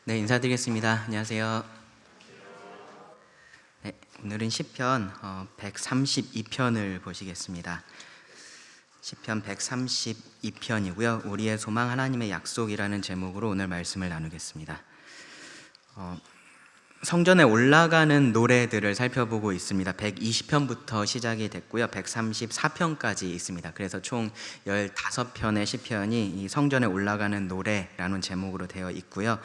네, 인사드리겠습니다. 안녕하세요. 네, 오늘은 시편 132편을 보시겠습니다. 시편 132편이고요. 우리의 소망 하나님의 약속이라는 제목으로 오늘 말씀을 나누겠습니다. 성전에 올라가는 노래들을 살펴보고 있습니다. 120편부터 시작이 됐고요. 134편까지 있습니다. 그래서 총 15편의 시편이 이 성전에 올라가는 노래라는 제목으로 되어 있고요.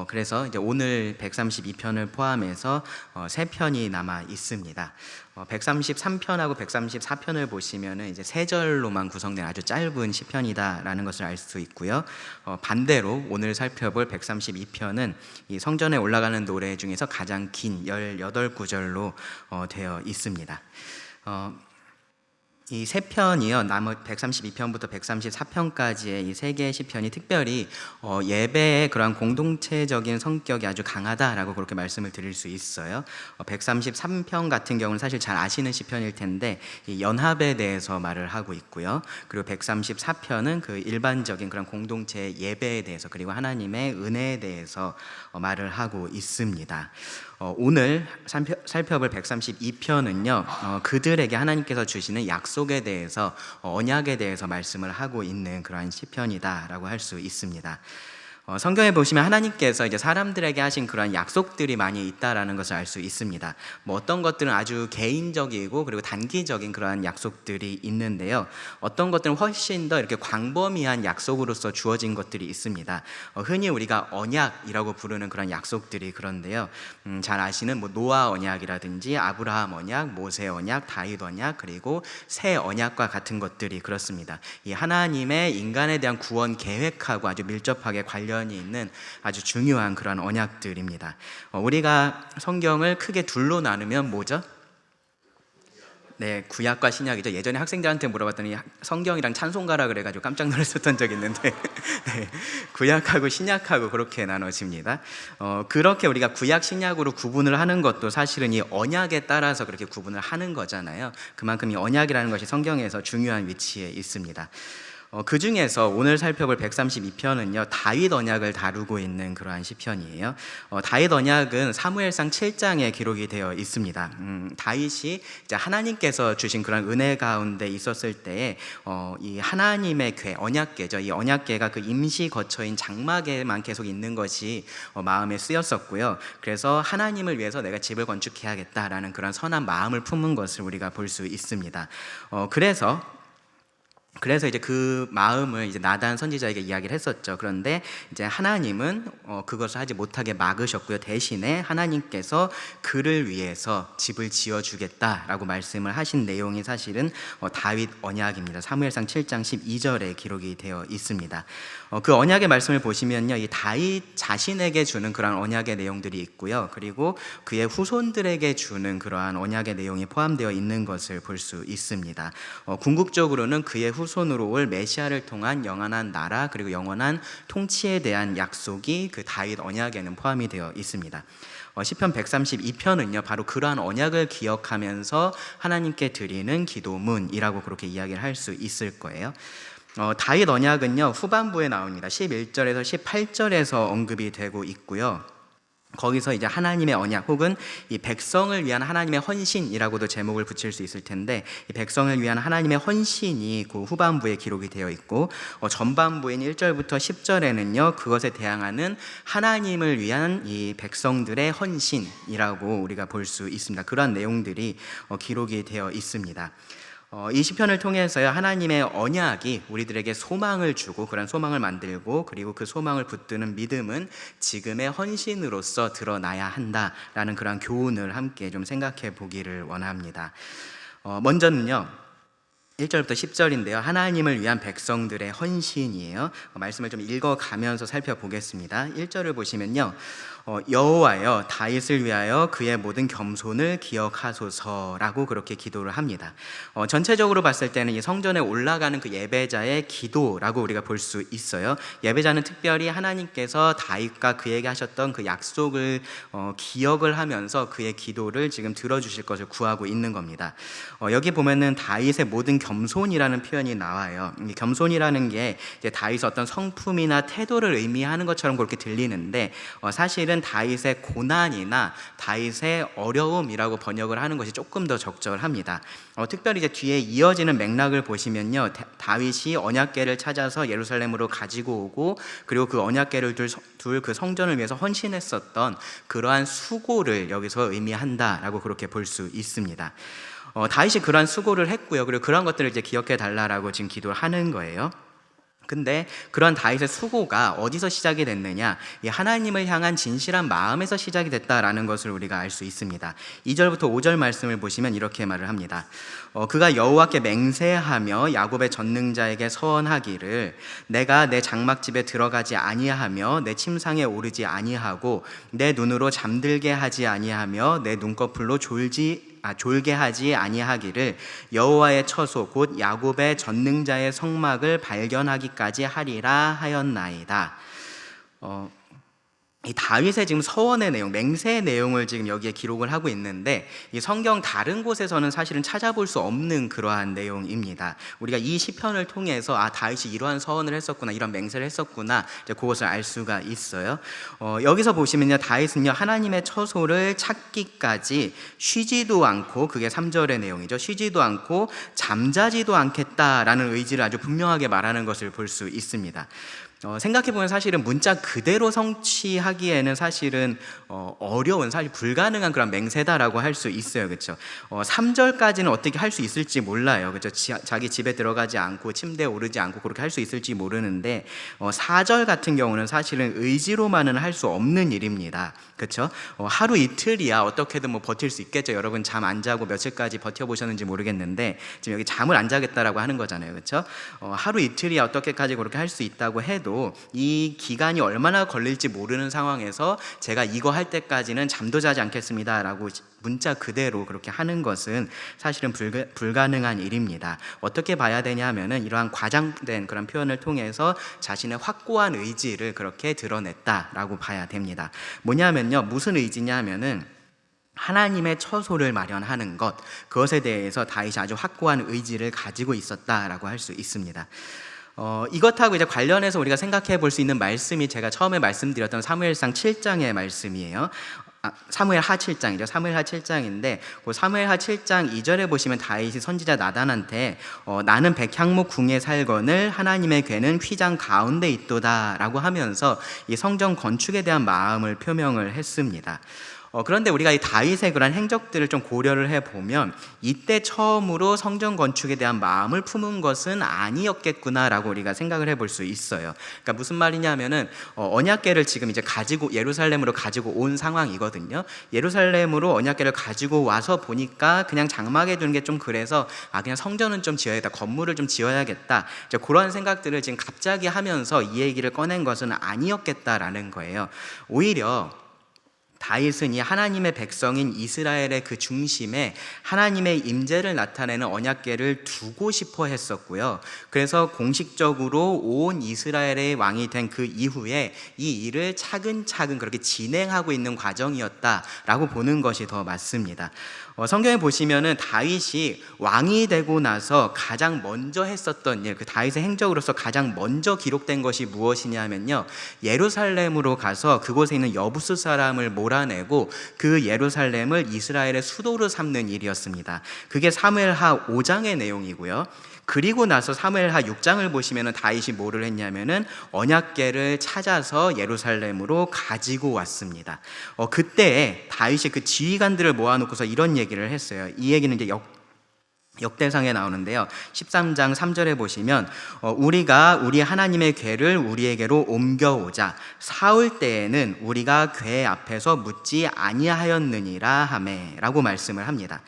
그래서 이제 오늘 132편을 포함해서 3편이 남아 있습니다. 133편하고 134편을 보시면은 이제 3절로만 구성된 아주 짧은 시편이다라는 것을 알 수 있고요. 반대로 오늘 살펴볼 132편은 이 성전에 올라가는 노래 중에서 가장 긴 18구절로 되어 있습니다. 이 세 편이요, 나머지 132편부터 134편까지의 이 세 개의 시편이 특별히 예배의 그러한 공동체적인 성격이 아주 강하다라고 그렇게 말씀을 드릴 수 있어요. 133편 같은 경우는 사실 잘 아시는 시편일 텐데 이 연합에 대해서 말을 하고 있고요. 그리고 134편은 그 일반적인 그런 공동체 예배에 대해서 그리고 하나님의 은혜에 대해서 말을 하고 있습니다. 오늘 살펴볼 132편은요, 그들에게 하나님께서 주시는 약속에 대해서, 언약에 대해서 말씀을 하고 있는 그러한 시편이다라고 할 수 있습니다. 성경에 보시면 하나님께서 이제 사람들에게 하신 그런 약속들이 많이 있다라는 것을 알 수 있습니다. 뭐 어떤 것들은 아주 개인적이고 그리고 단기적인 그러한 약속들이 있는데요. 어떤 것들은 훨씬 더 이렇게 광범위한 약속으로서 주어진 것들이 있습니다. 흔히 우리가 언약이라고 부르는 그런 약속들이 그런데요. 잘 아시는 뭐 노아 언약이라든지 아브라함 언약, 모세 언약, 다윗 언약, 그리고 새 언약과 같은 것들이 그렇습니다. 이 하나님의 인간에 대한 구원 계획하고 아주 밀접하게 관련이 있는 아주 중요한 그런 언약들입니다. 우리가 성경을 크게 둘로 나누면 뭐죠? 네, 구약과 신약이죠. 예전에 학생들한테 물어봤더니 성경이랑 찬송가라 그래가지고 깜짝 놀랐었던 적이 있는데 네, 구약하고 신약하고 그렇게 나눠집니다. 그렇게 우리가 구약, 신약으로 구분을 하는 것도 사실은 이 언약에 따라서 그렇게 구분을 하는 거잖아요. 그만큼 이 언약이라는 것이 성경에서 중요한 위치에 있습니다. 그 중에서 오늘 살펴볼 132편은요, 다윗 언약을 다루고 있는 그러한 시편이에요. 다윗 언약은 사무엘상 7장에 기록이 되어 있습니다. 다윗이 이제 하나님께서 주신 그런 은혜 가운데 있었을 때에 이 하나님의 궤, 언약궤죠. 이 언약궤가 그 임시 거처인 장막에만 계속 있는 것이 마음에 쓰였었고요. 그래서 하나님을 위해서 내가 집을 건축해야겠다라는 그런 선한 마음을 품은 것을 우리가 볼 수 있습니다. 그래서 이제 그 마음을 이제 나단 선지자에게 이야기를 했었죠. 그런데 이제 하나님은 그것을 하지 못하게 막으셨고요. 대신에 하나님께서 그를 위해서 집을 지어주겠다라고 말씀을 하신 내용이 사실은 다윗 언약입니다. 사무엘상 7장 12절에 기록이 되어 있습니다. 그 언약의 말씀을 보시면요, 이 다윗 자신에게 주는 그런 언약의 내용들이 있고요. 그리고 그의 후손들에게 주는 그러한 언약의 내용이 포함되어 있는 것을 볼 수 있습니다. 궁극적으로는 그의 후손으로 올 메시아를 통한 영원한 나라 그리고 영원한 통치에 대한 약속이 그 다윗 언약에는 포함이 되어 있습니다. 시편 132편은요, 바로 그러한 언약을 기억하면서 하나님께 드리는 기도문이라고 그렇게 이야기를 할 수 있을 거예요. 다윗 언약은요, 후반부에 나옵니다. 11절에서 18절에서 언급이 되고 있고요. 거기서 이제 하나님의 언약 혹은 이 백성을 위한 하나님의 헌신이라고도 제목을 붙일 수 있을 텐데, 이 백성을 위한 하나님의 헌신이 그 후반부에 기록이 되어 있고, 전반부인 1절부터 10절에는요 그것에 대항하는 하나님을 위한 이 백성들의 헌신이라고 우리가 볼 수 있습니다. 그러한 내용들이 기록이 되어 있습니다. 이 시편을 통해서요, 하나님의 언약이 우리들에게 소망을 주고 그런 소망을 만들고, 그리고 그 소망을 붙드는 믿음은 지금의 헌신으로서 드러나야 한다라는 그런 교훈을 함께 좀 생각해 보기를 원합니다. 먼저는요, 1절부터 10절인데요, 하나님을 위한 백성들의 헌신이에요. 말씀을 좀 읽어가면서 살펴보겠습니다. 1절을 보시면요, 여호와여 다윗을 위하여 그의 모든 겸손을 기억하소서라고 그렇게 기도를 합니다. 전체적으로 봤을 때는 이 성전에 올라가는 그 예배자의 기도라고 우리가 볼 수 있어요. 예배자는 특별히 하나님께서 다윗과 그에게 하셨던 그 약속을 기억을 하면서 그의 기도를 지금 들어주실 것을 구하고 있는 겁니다. 여기 보면은 다윗의 모든 겸손이라는 표현이 나와요. 이 겸손이라는 게 이제 다윗의 어떤 성품이나 태도를 의미하는 것처럼 그렇게 들리는데 사실은 다윗의 고난이나 다윗의 어려움이라고 번역을 하는 것이 조금 더 적절합니다. 특별히 이제 뒤에 이어지는 맥락을 보시면요, 다윗이 언약궤를 찾아서 예루살렘으로 가지고 오고 그리고 그 언약궤를 둘 그 성전을 위해서 헌신했었던 그러한 수고를 여기서 의미한다라고 그렇게 볼 수 있습니다. 다윗이 그러한 수고를 했고요. 그리고 그런 것들을 이제 기억해 달라라고 지금 기도를 하는 거예요. 근데 그런 다윗의 수고가 어디서 시작이 됐느냐? 이 하나님을 향한 진실한 마음에서 시작이 됐다라는 것을 우리가 알 수 있습니다. 2절부터 5절 말씀을 보시면 이렇게 말을 합니다. 그가 여호와께 맹세하며 야곱의 전능자에게 서원하기를 내가 내 장막집에 들어가지 아니하며 내 침상에 오르지 아니하고 내 눈으로 잠들게 하지 아니하며 내 눈꺼풀로 졸게 하지 아니하기를 여호와의 처소 곧 야곱의 전능자의 성막을 발견하기까지 하리라 하였나이다. 이 다윗의 지금 서원의 내용, 맹세의 내용을 지금 여기에 기록을 하고 있는데 이 성경 다른 곳에서는 사실은 찾아볼 수 없는 그러한 내용입니다. 우리가 이 시편을 통해서 다윗이 이러한 서원을 했었구나, 이런 맹세를 했었구나, 이제 그것을 알 수가 있어요. 여기서 보시면요, 다윗은요 하나님의 처소를 찾기까지 쉬지도 않고, 그게 3절의 내용이죠. 쉬지도 않고 잠자지도 않겠다라는 의지를 아주 분명하게 말하는 것을 볼 수 있습니다. 생각해보면 사실은 문자 그대로 성취하기에는 사실은 어려운, 사실 불가능한 그런 맹세다라고 할 수 있어요. 그렇죠? 3절까지는 어떻게 할 수 있을지 몰라요. 그렇죠? 자기 집에 들어가지 않고 침대에 오르지 않고 그렇게 할 수 있을지 모르는데 4절 같은 경우는 사실은 의지로만은 할 수 없는 일입니다. 그렇죠? 하루 이틀이야 어떻게든 뭐 버틸 수 있겠죠. 여러분 잠 안 자고 며칠까지 버텨보셨는지 모르겠는데 지금 여기 잠을 안 자겠다라고 하는 거잖아요. 그렇죠? 하루 이틀이야 어떻게까지 그렇게 할 수 있다고 해도 이 기간이 얼마나 걸릴지 모르는 상황에서 제가 이거 할 때까지는 잠도 자지 않겠습니다 라고 문자 그대로 그렇게 하는 것은 사실은 불가능한 일입니다. 어떻게 봐야 되냐 하면은 이러한 과장된 그런 표현을 통해서 자신의 확고한 의지를 그렇게 드러냈다라고 봐야 됩니다. 뭐냐면요, 무슨 의지냐 하면은 하나님의 처소를 마련하는 것, 그것에 대해서 다윗이 아주 확고한 의지를 가지고 있었다라고 할 수 있습니다. 이것하고 이제 관련해서 우리가 생각해 볼 수 있는 말씀이 제가 처음에 말씀드렸던 사무엘상 7장의 말씀이에요. 사무엘하 7장이죠. 사무엘하 7장인데 그 사무엘하 7장 2절에 보시면 다윗이 선지자 나단한테 나는 백향목 궁에 살거늘 하나님의 궤는 휘장 가운데 있도다라고 하면서 이 성전 건축에 대한 마음을 표명을 했습니다. 그런데 우리가 이 다윗의 그런 행적들을 좀 고려를 해보면 이때 처음으로 성전 건축에 대한 마음을 품은 것은 아니었겠구나라고 우리가 생각을 해볼 수 있어요. 그러니까 무슨 말이냐면은 언약궤를 지금 이제 가지고 예루살렘으로 가지고 온 상황이거든요. 예루살렘으로 언약궤를 가지고 와서 보니까 그냥 장막에 두는 게 좀 그래서 그냥 성전은 좀 지어야겠다, 건물을 좀 지어야겠다, 이제 그런 생각들을 지금 갑자기 하면서 이 얘기를 꺼낸 것은 아니었겠다라는 거예요. 오히려 다윗은 이 하나님의 백성인 이스라엘의 그 중심에 하나님의 임재를 나타내는 언약궤를 두고 싶어 했었고요. 그래서 공식적으로 온 이스라엘의 왕이 된 그 이후에 이 일을 차근차근 그렇게 진행하고 있는 과정이었다라고 보는 것이 더 맞습니다. 성경에 보시면은 다윗이 왕이 되고 나서 가장 먼저 했었던 일, 그 다윗의 행적으로서 가장 먼저 기록된 것이 무엇이냐면요, 예루살렘으로 가서 그곳에 있는 여부스 사람을 몰아내고 그 예루살렘을 이스라엘의 수도로 삼는 일이었습니다. 그게 사무엘하 5장의 내용이고요. 그리고 나서 사무엘하 6장을 보시면은 다윗이 뭐를 했냐면은 언약궤를 찾아서 예루살렘으로 가지고 왔습니다. 그때 다윗이 그 지휘관들을 모아놓고서 이런 얘기를 했어요. 이 얘기는 이제 역대상에 나오는데요. 13장 3절에 보시면 우리가 우리 하나님의 궤를 우리에게로 옮겨오자 사울 때에는 우리가 궤 앞에서 묻지 아니하였느니라 하매라고 말씀을 합니다.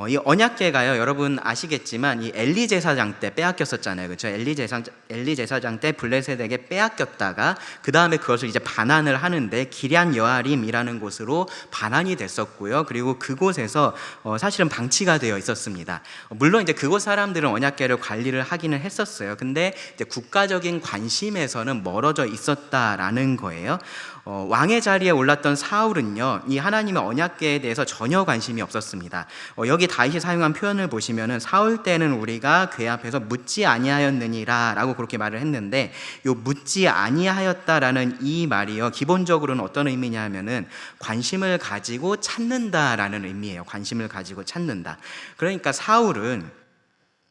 이 언약궤가요, 여러분 아시겠지만 이 엘리 제사장 때 빼앗겼었잖아요. 그렇죠? 엘리 제사장 때 블레셋에게 빼앗겼다가 그 다음에 그것을 이제 반환을 하는데 기럇 여아림이라는 곳으로 반환이 됐었고요. 그리고 그곳에서 사실은 방치가 되어 있었습니다. 물론 이제 그곳 사람들은 언약궤를 관리를 하기는 했었어요. 근데 이제 국가적인 관심에서는 멀어져 있었다라는 거예요. 왕의 자리에 올랐던 사울은요, 이 하나님의 언약궤에 대해서 전혀 관심이 없었습니다. 여기 다윗이 사용한 표현을 보시면은 사울 때는 우리가 궤 앞에서 묻지 아니하였느니라라고 그렇게 말을 했는데, 요 묻지 아니하였다라는 이 말이요, 기본적으로는 어떤 의미냐 하면은 관심을 가지고 찾는다라는 의미예요. 관심을 가지고 찾는다. 그러니까 사울은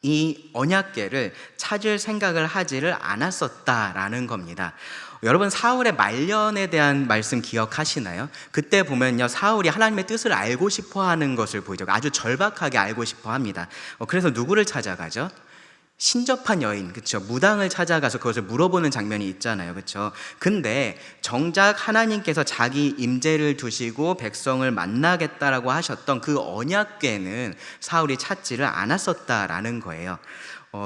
이 언약궤를 찾을 생각을 하지를 않았었다라는 겁니다. 여러분, 사울의 말년에 대한 말씀 기억하시나요? 그때 보면요, 사울이 하나님의 뜻을 알고 싶어 하는 것을 보이죠. 아주 절박하게 알고 싶어 합니다. 그래서 누구를 찾아가죠? 신접한 여인, 그렇죠? 무당을 찾아가서 그것을 물어보는 장면이 있잖아요, 그렇죠? 근데 정작 하나님께서 자기 임재를 두시고 백성을 만나겠다라고 하셨던 그 언약궤는 사울이 찾지를 않았었다라는 거예요.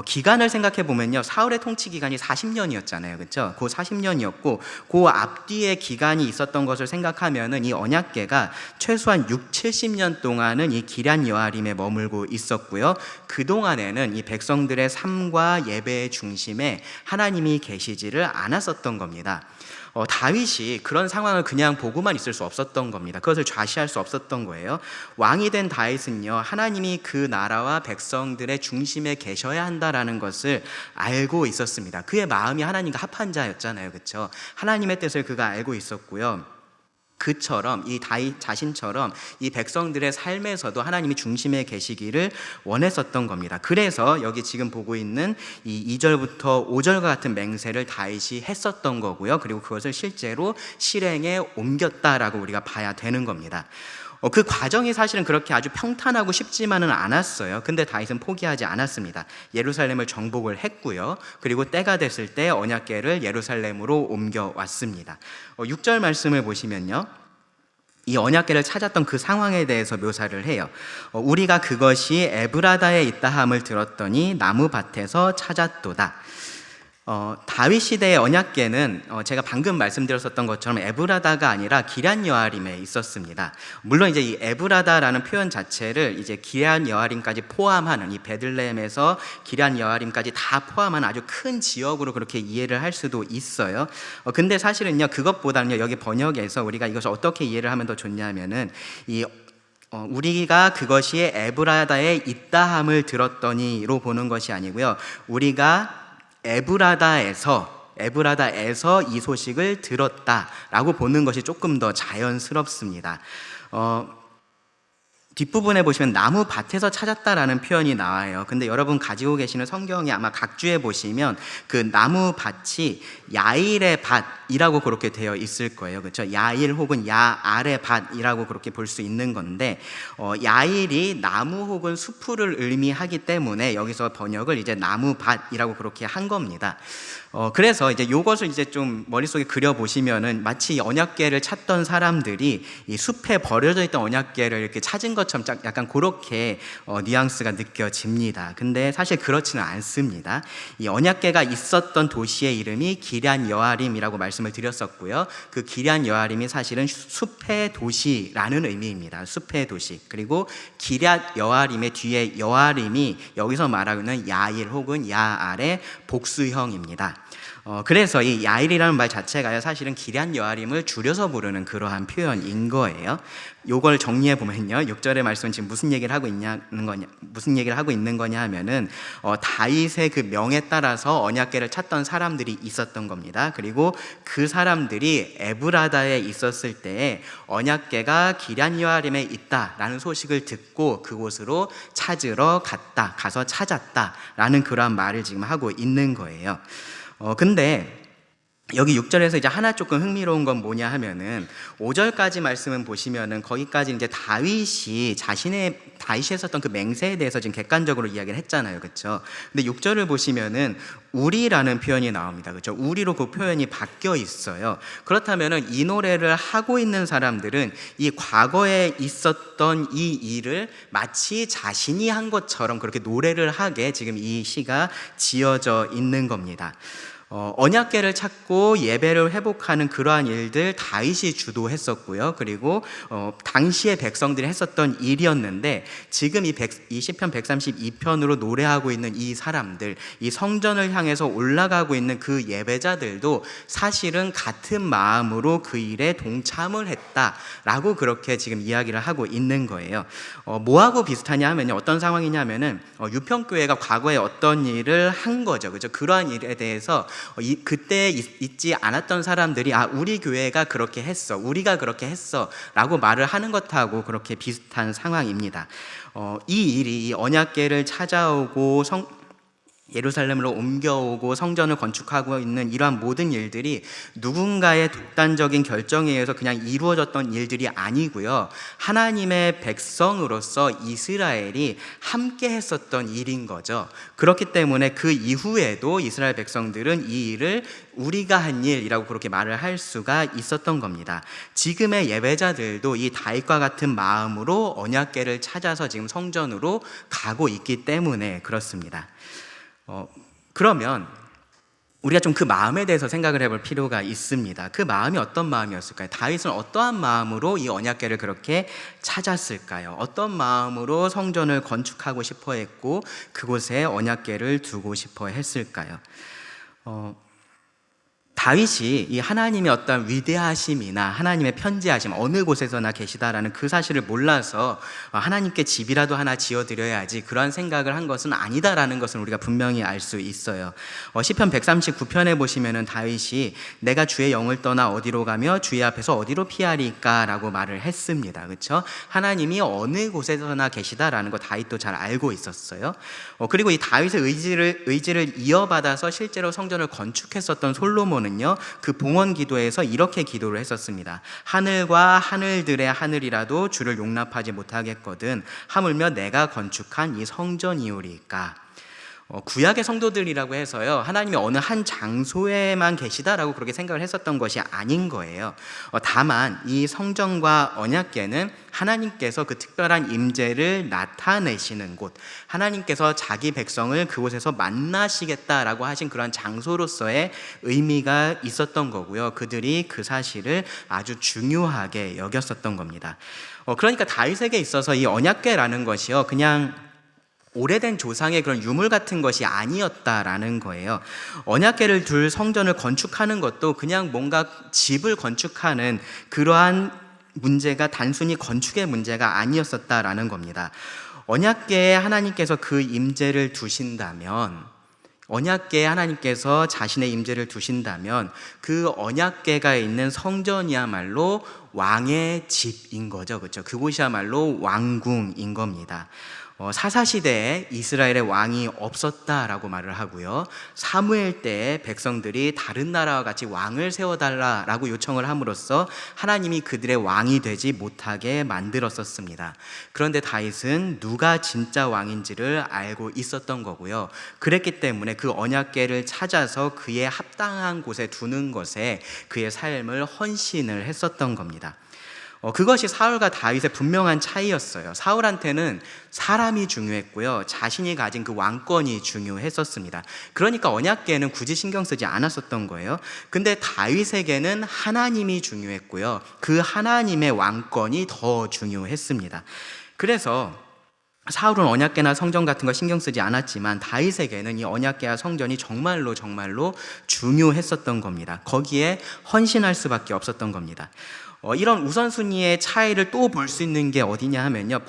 기간을 생각해 보면요, 사울의 통치 기간이 40년이었잖아요, 그렇죠? 그 40년이었고 그 앞뒤에 기간이 있었던 것을 생각하면은 이 언약궤가 최소한 6, 70년 동안은 이 기럇 여아림에 머물고 있었고요. 그 동안에는 이 백성들의 삶과 예배의 중심에 하나님이 계시지를 않았었던 겁니다. 다윗이 그런 상황을 그냥 보고만 있을 수 없었던 겁니다. 그것을 좌시할 수 없었던 거예요. 왕이 된 다윗은요, 하나님이 그 나라와 백성들의 중심에 계셔야 한다라는 것을 알고 있었습니다. 그의 마음이 하나님과 합한 자였잖아요, 그렇죠? 하나님의 뜻을 그가 알고 있었고요. 그처럼 이 다윗 자신처럼 이 백성들의 삶에서도 하나님이 중심에 계시기를 원했었던 겁니다. 그래서 여기 지금 보고 있는 이 2절부터 5절과 같은 맹세를 다윗이 했었던 거고요. 그리고 그것을 실제로 실행에 옮겼다라고 우리가 봐야 되는 겁니다. 그 과정이 사실은 그렇게 아주 평탄하고 쉽지만은 않았어요. 근데 다윗은 포기하지 않았습니다. 예루살렘을 정복을 했고요. 그리고 때가 됐을 때 언약궤를 예루살렘으로 옮겨왔습니다. 6절 말씀을 보시면요, 이 언약궤를 찾았던 그 상황에 대해서 묘사를 해요. 우리가 그것이 에브라다에 있다함을 들었더니 나무밭에서 찾았도다. 다윗 시대의 언약궤는 제가 방금 말씀드렸었던 것처럼 에브라다가 아니라 기럇 여아림에 있었습니다. 물론 이제 이 에브라다라는 표현 자체를 이제 기럇 여아림까지 포함하는, 이 베들레헴에서 기럇 여아림까지 다 포함한 아주 큰 지역으로 그렇게 이해를 할 수도 있어요. 근데 사실은요, 그것보다는요, 여기 번역에서 우리가 이것을 어떻게 이해를 하면 더 좋냐면은 우리가 그것이 에브라다에 있다함을 들었더니로 보는 것이 아니고요, 우리가 에브라다에서 이 소식을 들었다라고 보는 것이 조금 더 자연스럽습니다. 뒷부분에 보시면 나무밭에서 찾았다라는 표현이 나와요. 근데 여러분 가지고 계시는 성경에 아마 각주에 보시면 그 나무밭이 야일의 밭이라고 그렇게 되어 있을 거예요. 그렇죠? 야일 혹은 야알의 밭이라고 그렇게 볼 수 있는 건데, 야일이 나무 혹은 수풀을 의미하기 때문에 여기서 번역을 이제 나무밭이라고 그렇게 한 겁니다. 그래서 이제 요것을 이제 좀 머릿속에 그려보시면은 마치 언약궤를 찾던 사람들이 이 숲에 버려져 있던 언약궤를 이렇게 찾은 것처럼 약간 그렇게 뉘앙스가 느껴집니다. 근데 사실 그렇지는 않습니다. 이 언약궤가 있었던 도시의 이름이 기럇 여아림이라고 말씀을 드렸었고요. 그 기럇 여아림이 사실은 숲의 도시라는 의미입니다. 숲의 도시. 그리고 기럇 여아림의 뒤에 여아림이 여기서 말하는 야일 혹은 야알의 복수형입니다. 그래서 이 야일이라는 말 자체가 사실은 기럇 여아림을 줄여서 부르는 그러한 표현인 거예요. 요걸 정리해 보면요, 6절의 말씀은 지금 무슨 얘기를 하고 있는 거냐 하면은 다윗의 그 명에 따라서 언약궤를 찾던 사람들이 있었던 겁니다. 그리고 그 사람들이 에브라다에 있었을 때에 언약궤가 기럇 여아림에 있다라는 소식을 듣고 그곳으로 가서 찾았다라는 그러한 말을 지금 하고 있는 거예요. 근데 여기 6절에서 이제 하나 조금 흥미로운 건 뭐냐 하면은 5절까지 말씀은 보시면은 거기까지 이제 다윗이 했었던 그 맹세에 대해서 지금 객관적으로 이야기를 했잖아요, 그렇죠? 근데 6절을 보시면은 우리라는 표현이 나옵니다, 그렇죠? 우리로 그 표현이 바뀌어 있어요. 그렇다면은 이 노래를 하고 있는 사람들은 이 과거에 있었던 이 일을 마치 자신이 한 것처럼 그렇게 노래를 하게 지금 이 시가 지어져 있는 겁니다. 언약궤를 찾고 예배를 회복하는 그러한 일들 다윗이 주도했었고요. 그리고 당시의 백성들이 했었던 일이었는데, 지금 이 시편 132편으로 노래하고 있는 이 사람들, 이 성전을 향해서 올라가고 있는 그 예배자들도 사실은 같은 마음으로 그 일에 동참을 했다라고 그렇게 지금 이야기를 하고 있는 거예요. 뭐하고 비슷하냐 하면요, 어떤 상황이냐면은 유평교회가 과거에 어떤 일을 한 거죠, 그죠? 그러한 일에 대해서 그때 있지 않았던 사람들이 우리 교회가 그렇게 했어, 우리가 그렇게 했어 라고 말을 하는 것하고 그렇게 비슷한 상황입니다. 이 언약궤를 찾아오고 예루살렘으로 옮겨오고 성전을 건축하고 있는 이러한 모든 일들이 누군가의 독단적인 결정에 의해서 그냥 이루어졌던 일들이 아니고요, 하나님의 백성으로서 이스라엘이 함께 했었던 일인 거죠. 그렇기 때문에 그 이후에도 이스라엘 백성들은 이 일을 우리가 한 일이라고 그렇게 말을 할 수가 있었던 겁니다. 지금의 예배자들도 이 다윗과 같은 마음으로 언약궤를 찾아서 지금 성전으로 가고 있기 때문에 그렇습니다. 그러면 우리가 좀 그 마음에 대해서 생각을 해볼 필요가 있습니다. 그 마음이 어떤 마음이었을까요? 다윗은 어떠한 마음으로 이 언약궤를 그렇게 찾았을까요? 어떤 마음으로 성전을 건축하고 싶어 했고 그곳에 언약궤를 두고 싶어 했을까요? 다윗이 이 하나님의 어떤 위대하심이나 하나님의 편지하심, 어느 곳에서나 계시다라는 그 사실을 몰라서 하나님께 집이라도 하나 지어드려야지 그런 생각을 한 것은 아니다라는 것을 우리가 분명히 알 수 있어요. 시편 139편에 보시면은 다윗이 내가 주의 영을 떠나 어디로 가며 주의 앞에서 어디로 피하리까 라고 말을 했습니다. 그렇죠? 하나님이 어느 곳에서나 계시다라는 거 다윗도 잘 알고 있었어요. 그리고 이 다윗의 의지를 이어받아서 실제로 성전을 건축했었던 솔로몬은 그 봉헌 기도에서 이렇게 기도를 했었습니다. 하늘과 하늘들의 하늘이라도 주를 용납하지 못하겠거든 하물며 내가 건축한 이 성전이오리까. 구약의 성도들이라고 해서요, 하나님이 어느 한 장소에만 계시다라고 그렇게 생각을 했었던 것이 아닌 거예요. 다만 이 성전과 언약궤는 하나님께서 그 특별한 임재를 나타내시는 곳, 하나님께서 자기 백성을 그곳에서 만나시겠다라고 하신 그런 장소로서의 의미가 있었던 거고요. 그들이 그 사실을 아주 중요하게 여겼었던 겁니다. 그러니까 다윗에게 있어서 이 언약궤라는 것이요, 그냥 오래된 조상의 그런 유물 같은 것이 아니었다라는 거예요. 언약궤를 둘 성전을 건축하는 것도 그냥 뭔가 집을 건축하는 그러한 문제가 단순히 건축의 문제가 아니었었다라는 겁니다. 언약궤에 하나님께서 그 임재를 두신다면, 언약궤에 하나님께서 자신의 임재를 두신다면 그 언약궤가 있는 성전이야말로 왕의 집인 거죠. 그렇죠? 그곳이야말로 왕궁인 겁니다. 사사시대에 이스라엘의 왕이 없었다라고 말을 하고요, 사무엘 때에 백성들이 다른 나라와 같이 왕을 세워달라라고 요청을 함으로써 하나님이 그들의 왕이 되지 못하게 만들었었습니다. 그런데 다윗은 누가 진짜 왕인지를 알고 있었던 거고요, 그랬기 때문에 그 언약궤를 찾아서 그의 합당한 곳에 두는 것에 그의 삶을 헌신을 했었던 겁니다. 그것이 사울과 다윗의 분명한 차이였어요. 사울한테는 사람이 중요했고요, 자신이 가진 그 왕권이 중요했었습니다. 그러니까 언약궤는 굳이 신경 쓰지 않았었던 거예요. 근데 다윗에게는 하나님이 중요했고요, 그 하나님의 왕권이 더 중요했습니다. 그래서 사울은 언약궤나 성전 같은 거 신경 쓰지 않았지만 다윗에게는 이 언약궤와 성전이 정말로 중요했었던 겁니다. 거기에 헌신할 수밖에 없었던 겁니다. 이런 우선순위의 차이를 또 볼 수 있는 게 어디냐 하면요,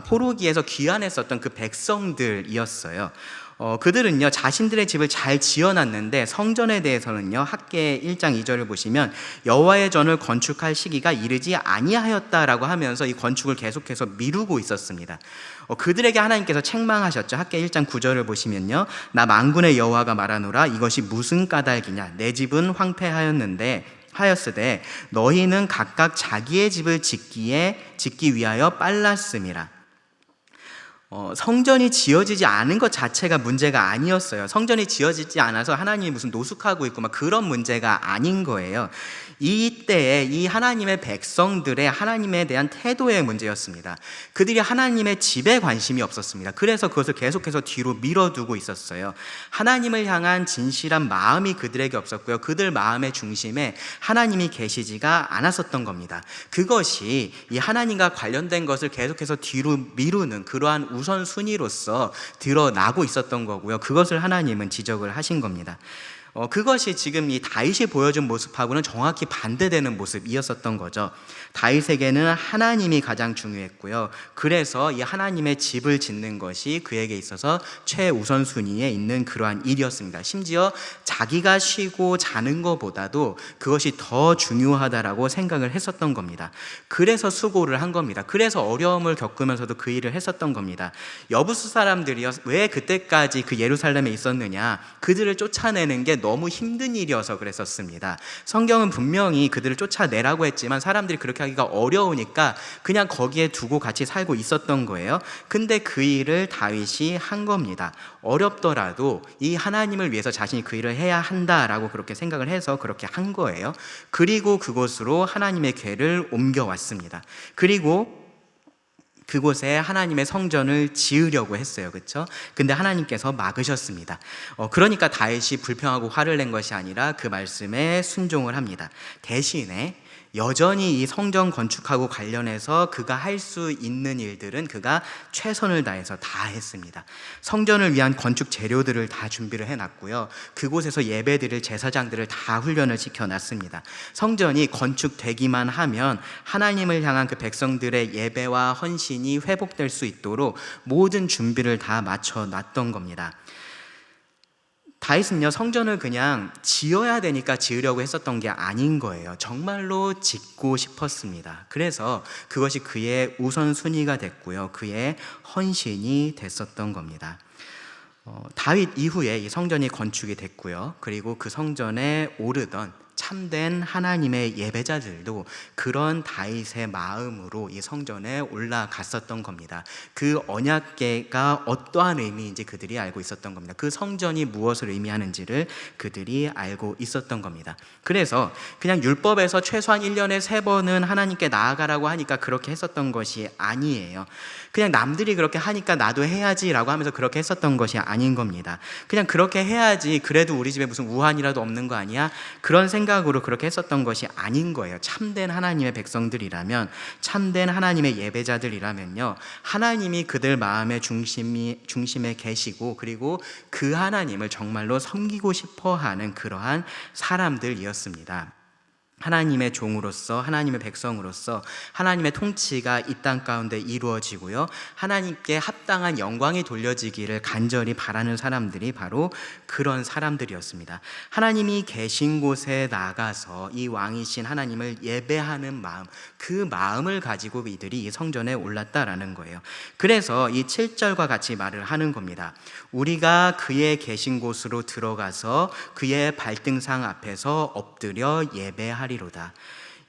포로기에서 귀환했었던 그 백성들이었어요. 그들은요, 자신들의 집을 잘 지어놨는데 성전에 대해서는요, 학계 1장 2절을 보시면 여호와의 전을 건축할 시기가 이르지 아니하였다라고 하면서 이 건축을 계속해서 미루고 있었습니다. 그들에게 하나님께서 책망하셨죠. 학계 1장 9절을 보시면요, 나 만군의 여호와가 말하노라 이것이 무슨 까닭이냐, 내 집은 하였으되 너희는 각각 자기의 집을 짓기 위하여 빨랐음이라. 성전이 지어지지 않은 것 자체가 문제가 아니었어요. 성전이 지어지지 않아서 하나님이 무슨 노숙하고 있고 막 그런 문제가 아닌 거예요. 이때에 이 하나님의 백성들의 하나님에 대한 태도의 문제였습니다. 그들이 하나님의 집에 관심이 없었습니다. 그래서 그것을 계속해서 뒤로 밀어두고 있었어요. 하나님을 향한 진실한 마음이 그들에게 없었고요. 그들 마음의 중심에 하나님이 계시지가 않았었던 겁니다. 그것이 이 하나님과 관련된 것을 계속해서 뒤로 미루는 그러한 우선순위로서 드러나고 있었던 거고요. 그것을 하나님은 지적을 하신 겁니다. 그것이 지금 이 다윗이 보여준 모습하고는 정확히 반대되는 모습이었었던 거죠. 다윗에게는 하나님이 가장 중요했고요. 그래서 이 하나님의 집을 짓는 것이 그에게 있어서 최우선순위에 있는 그러한 일이었습니다. 심지어 자기가 쉬고 자는 것보다도 그것이 더 중요하다라고 생각을 했었던 겁니다. 그래서 수고를 한 겁니다. 그래서 어려움을 겪으면서도 그 일을 했었던 겁니다. 여부수 사람들이 왜 그때까지 그 예루살렘에 있었느냐? 그들을 쫓아내는 게 너무 힘든 일이어서 그랬었습니다. 성경은 분명히 그들을 쫓아내라고 했지만 사람들이 그렇게 하기가 어려우니까 그냥 거기에 두고 같이 살고 있었던 거예요. 근데 그 일을 다윗이 한 겁니다. 어렵더라도 이 하나님을 위해서 자신이 그 일을 해야 한다라고 그렇게 생각을 해서 그렇게 한 거예요. 그리고 그곳으로 하나님의 궤를 옮겨왔습니다. 그리고 그곳에 하나님의 성전을 지으려고 했어요. 그렇죠? 근데 하나님께서 막으셨습니다. 그러니까 다윗이 불평하고 화를 낸 것이 아니라 그 말씀에 순종을 합니다. 대신에 여전히 이 성전 건축하고 관련해서 그가 할 수 있는 일들은 그가 최선을 다해서 다 했습니다. 성전을 위한 건축 재료들을 다 준비를 해놨고요. 그곳에서 예배드릴 제사장들을 다 훈련을 시켜놨습니다. 성전이 건축되기만 하면 하나님을 향한 그 백성들의 예배와 헌신이 회복될 수 있도록 모든 준비를 다 맞춰놨던 겁니다. 다윗은요, 성전을 그냥 지어야 되니까 지으려고 했었던 게 아닌 거예요. 정말로 짓고 싶었습니다. 그래서 그것이 그의 우선순위가 됐고요. 그의 헌신이 됐었던 겁니다. 다윗 이후에 이 성전이 건축이 됐고요. 그리고 그 성전에 오르던 참된 하나님의 예배자들도 그런 다윗의 마음으로 이 성전에 올라갔었던 겁니다. 그 언약궤가 어떠한 의미인지 그들이 알고 있었던 겁니다. 그 성전이 무엇을 의미하는지를 그들이 알고 있었던 겁니다. 그래서 그냥 율법에서 최소한 1년에 3번은 하나님께 나아가라고 하니까 그렇게 했었던 것이 아니에요. 그냥 남들이 그렇게 하니까 나도 해야지라고 하면서 그렇게 했었던 것이 아닌 겁니다. 그냥 그렇게 해야지, 그래도 우리 집에 무슨 우환이라도 없는 거 아니야? 그런 생각으로 그렇게 했었던 것이 아닌 거예요. 참된 하나님의 백성들이라면, 참된 하나님의 예배자들이라면요, 하나님이 그들 마음의 중심에 계시고, 그리고 그 하나님을 정말로 섬기고 싶어하는 그러한 사람들이었습니다. 하나님의 종으로서, 하나님의 백성으로서 하나님의 통치가 이 땅 가운데 이루어지고요, 하나님께 합당한 영광이 돌려지기를 간절히 바라는 사람들이 바로 그런 사람들이었습니다. 하나님이 계신 곳에 나가서 이 왕이신 하나님을 예배하는 마음, 그 마음을 가지고 이들이 이 성전에 올랐다라는 거예요. 그래서 이 7절과 같이 말을 하는 겁니다. 우리가 그의 계신 곳으로 들어가서 그의 발등상 앞에서 엎드려 예배하리로다.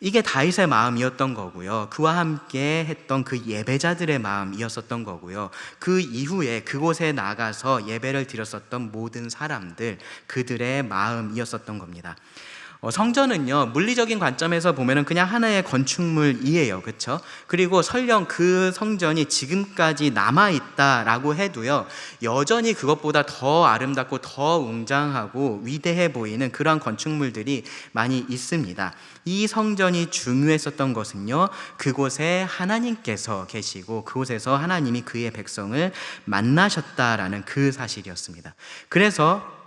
이게 다윗의 마음이었던 거고요. 그와 함께 했던 그 예배자들의 마음이었었던 거고요. 그 이후에 그곳에 나가서 예배를 드렸었던 모든 사람들, 그들의 마음이었었던 겁니다. 성전은요, 물리적인 관점에서 보면은 그냥 하나의 건축물이에요. 그렇죠? 그리고 설령 그 성전이 지금까지 남아있다라고 해도요, 여전히 그것보다 더 아름답고 더 웅장하고 위대해 보이는 그러한 건축물들이 많이 있습니다. 이 성전이 중요했었던 것은요, 그곳에 하나님께서 계시고 그곳에서 하나님이 그의 백성을 만나셨다라는 그 사실이었습니다. 그래서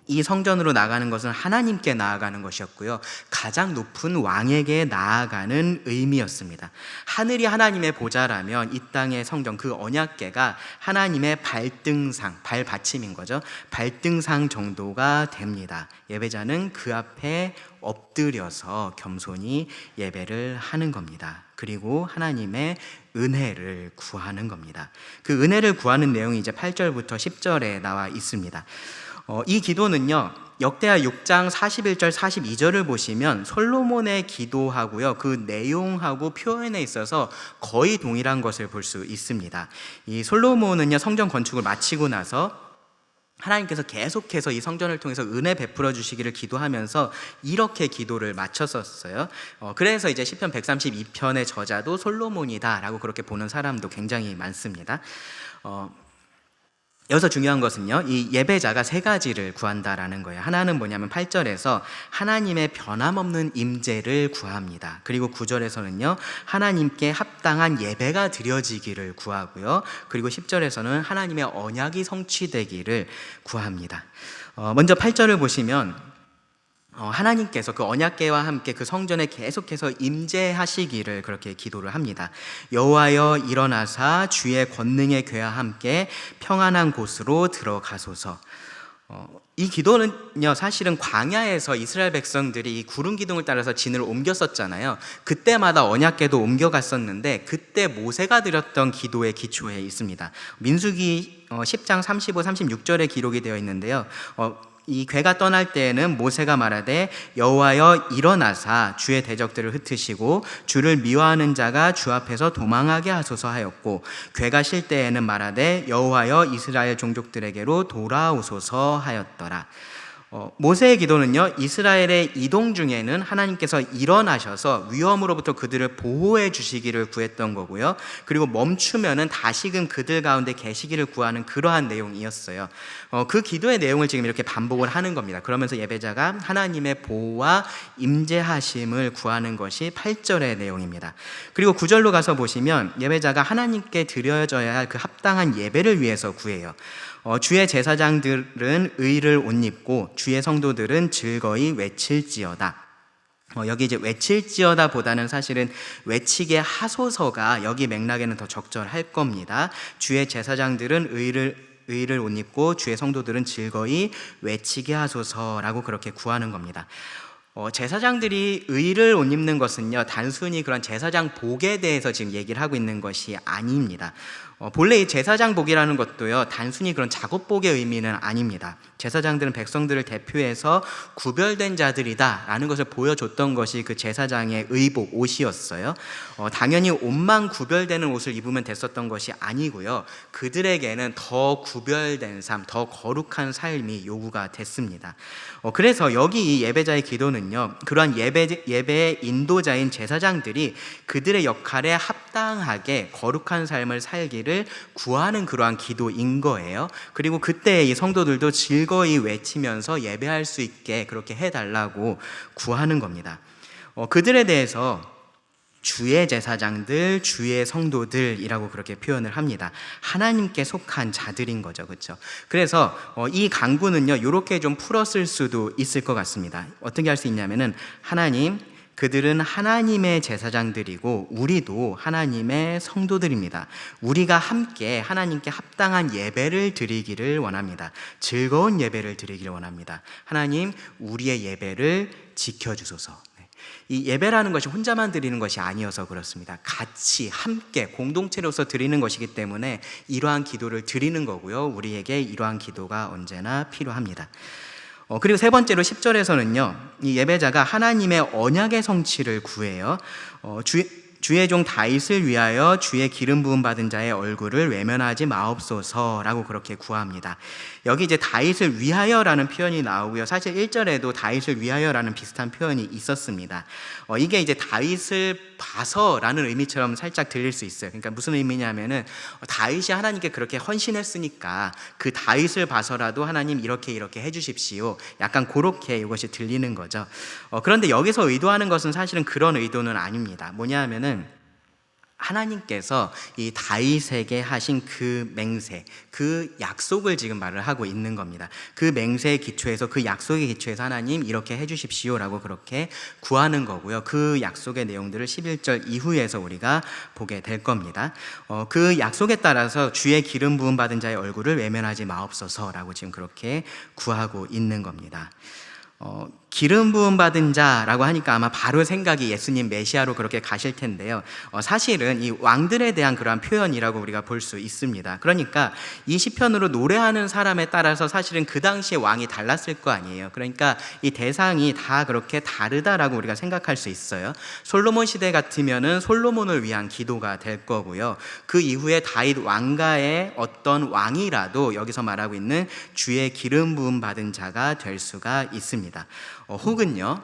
이 성전으로 나가는 것은 하나님께 나아가는 것이었고요, 가장 높은 왕에게 나아가는 의미였습니다. 하늘이 하나님의 보좌라면 이 땅의 성전, 그 언약궤가 하나님의 발등상, 발받침인 거죠. 발등상 정도가 됩니다. 예배자는 그 앞에 엎드려서 겸손히 예배를 하는 겁니다. 그리고 하나님의 은혜를 구하는 겁니다. 그 은혜를 구하는 내용이 이제 8절부터 10절에 나와 있습니다. 이 기도는요, 역대하 6장 41절 42절을 보시면 솔로몬의 기도하고요, 그 내용하고 표현에 있어서 거의 동일한 것을 볼 수 있습니다. 이 솔로몬은요, 성전 건축을 마치고 나서 하나님께서 계속해서 이 성전을 통해서 은혜 베풀어 주시기를 기도하면서 이렇게 기도를 마쳤었어요. 그래서 이제 시편 132편의 저자도 솔로몬이다라고 그렇게 보는 사람도 굉장히 많습니다. 여기서 중요한 것은요, 이 예배자가 세 가지를 구한다라는 거예요. 하나는 뭐냐면 8절에서 하나님의 변함없는 임재를 구합니다. 그리고 9절에서는요, 하나님께 합당한 예배가 드려지기를 구하고요, 그리고 10절에서는 하나님의 언약이 성취되기를 구합니다. 먼저 8절을 보시면 하나님께서 그 언약궤와 함께 그 성전에 계속해서 임재하시기를 그렇게 기도를 합니다. 여호와여 일어나사 주의 권능의 궤와 함께 평안한 곳으로 들어가소서. 이 기도는요, 사실은 광야에서 이스라엘 백성들이 이 구름 기둥을 따라서 진을 옮겼었잖아요. 그때마다 언약궤도 옮겨갔었는데 그때 모세가 드렸던 기도의 기초에 있습니다. 민수기 10장 35, 36절에 기록이 되어 있는데요, 이 궤가 떠날 때에는 모세가 말하되 여호와여 일어나사 주의 대적들을 흩으시고 주를 미워하는 자가 주 앞에서 도망하게 하소서 하였고, 궤가 실 때에는 말하되 여호와여 이스라엘 종족들에게로 돌아오소서 하였더라. 모세의 기도는요, 이스라엘의 이동 중에는 하나님께서 일어나셔서 위험으로부터 그들을 보호해 주시기를 구했던 거고요, 그리고 멈추면은 다시금 그들 가운데 계시기를 구하는 그러한 내용이었어요. 그 기도의 내용을 지금 이렇게 반복을 하는 겁니다. 그러면서 예배자가 하나님의 보호와 임재하심을 구하는 것이 8절의 내용입니다. 그리고 9절로 가서 보시면 예배자가 하나님께 드려져야 할 그 합당한 예배를 위해서 구해요. 주의 제사장들은 의를 옷 입고 주의 성도들은 즐거이 외칠지어다. 여기 이제 외칠지어다 보다는 사실은 외치게 하소서가 여기 맥락에는 더 적절할 겁니다. 주의 제사장들은 의를 옷 입고 주의 성도들은 즐거이 외치게 하소서라고 그렇게 구하는 겁니다. 제사장들이 의를 옷 입는 것은요, 단순히 그런 제사장 복에 대해서 지금 얘기를 하고 있는 것이 아닙니다. 본래 이 제사장복이라는 것도요, 단순히 그런 작업복의 의미는 아닙니다. 제사장들은 백성들을 대표해서 구별된 자들이다라는 것을 보여줬던 것이 그 제사장의 의복, 옷이었어요. 당연히 옷만 구별되는 옷을 입으면 됐었던 것이 아니고요, 그들에게는 더 구별된 삶, 더 거룩한 삶이 요구가 됐습니다. 그래서 여기 이 예배자의 기도는요, 그러한 예배의 인도자인 제사장들이 그들의 역할에 합당하게 거룩한 삶을 살기를 구하는 그러한 기도인 거예요. 그리고 그때 이 성도들도 즐거이 외치면서 예배할 수 있게 그렇게 해달라고 구하는 겁니다. 그들에 대해서 주의 제사장들, 주의 성도들이라고 그렇게 표현을 합니다. 하나님께 속한 자들인 거죠, 그렇죠? 그래서 이 강구는요, 이렇게 좀 풀었을 수도 있을 것 같습니다. 어떻게 할 수 있냐면은, 하나님, 그들은 하나님의 제사장들이고 우리도 하나님의 성도들입니다. 우리가 함께 하나님께 합당한 예배를 드리기를 원합니다. 즐거운 예배를 드리기를 원합니다. 하나님, 우리의 예배를 지켜주소서. 이 예배라는 것이 혼자만 드리는 것이 아니어서 그렇습니다. 같이 함께 공동체로서 드리는 것이기 때문에 이러한 기도를 드리는 거고요, 우리에게 이러한 기도가 언제나 필요합니다. 그리고 세 번째로 10절에서는요, 이 예배자가 하나님의 언약의 성취를 구해요. 주의 종 다윗을 위하여 주의 기름 부음 받은 자의 얼굴을 외면하지 마옵소서라고 그렇게 구합니다. 여기 이제 다윗을 위하여라는 표현이 나오고요, 사실 1절에도 다윗을 위하여라는 비슷한 표현이 있었습니다. 이게 이제 다윗을 봐서라는 의미처럼 살짝 들릴 수 있어요. 그러니까 무슨 의미냐면은, 다윗이 하나님께 그렇게 헌신했으니까 그 다윗을 봐서라도 하나님 이렇게 해주십시오, 약간 그렇게 이것이 들리는 거죠. 그런데 여기서 의도하는 것은 사실은 그런 의도는 아닙니다. 뭐냐 하면은, 하나님께서 이 다윗에게 하신 그 맹세, 그 약속을 지금 말을 하고 있는 겁니다. 그 맹세의 기초에서, 그 약속의 기초에서 하나님 이렇게 해주십시오라고 그렇게 구하는 거고요, 그 약속의 내용들을 11절 이후에서 우리가 보게 될 겁니다. 그 약속에 따라서 주의 기름 부음 받은 자의 얼굴을 외면하지 마옵소서라고 지금 그렇게 구하고 있는 겁니다. 기름 부음 받은 자라고 하니까 아마 바로 생각이 예수님 메시아로 그렇게 가실 텐데요. 사실은 이 왕들에 대한 그러한 표현이라고 우리가 볼 수 있습니다. 그러니까 이 시편으로 노래하는 사람에 따라서 사실은 그 당시에 왕이 달랐을 거 아니에요. 그러니까 이 대상이 다 그렇게 다르다라고 우리가 생각할 수 있어요. 솔로몬 시대 같으면은 솔로몬을 위한 기도가 될 거고요. 그 이후에 다윗 왕가의 어떤 왕이라도 여기서 말하고 있는 주의 기름 부음 받은 자가 될 수가 있습니다. 혹은요,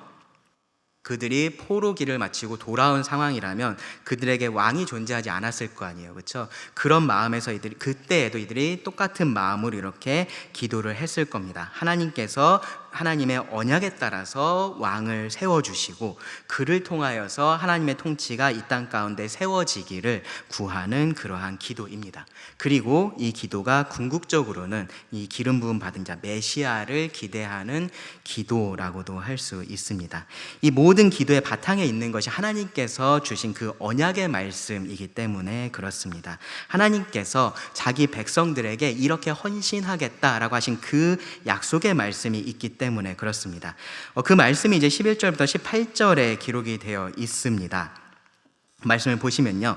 그들이 포로기를 마치고 돌아온 상황이라면 그들에게 왕이 존재하지 않았을 거 아니에요. 그렇죠? 그런 마음에서 그때에도 이들이 똑같은 마음으로 이렇게 기도를 했을 겁니다. 하나님께서 하나님의 언약에 따라서 왕을 세워주시고 그를 통하여서 하나님의 통치가 이 땅 가운데 세워지기를 구하는 그러한 기도입니다. 그리고 이 기도가 궁극적으로는 이 기름 부음 받은 자 메시아를 기대하는 기도라고도 할 수 있습니다. 이 모든 기도의 바탕에 있는 것이 하나님께서 주신 그 언약의 말씀이기 때문에 그렇습니다. 하나님께서 자기 백성들에게 이렇게 헌신하겠다라고 하신 그 약속의 말씀이 있기 때문에 그렇습니다. 그 말씀이 이제 11절부터 18절에 기록이 되어 있습니다. 말씀을 보시면요,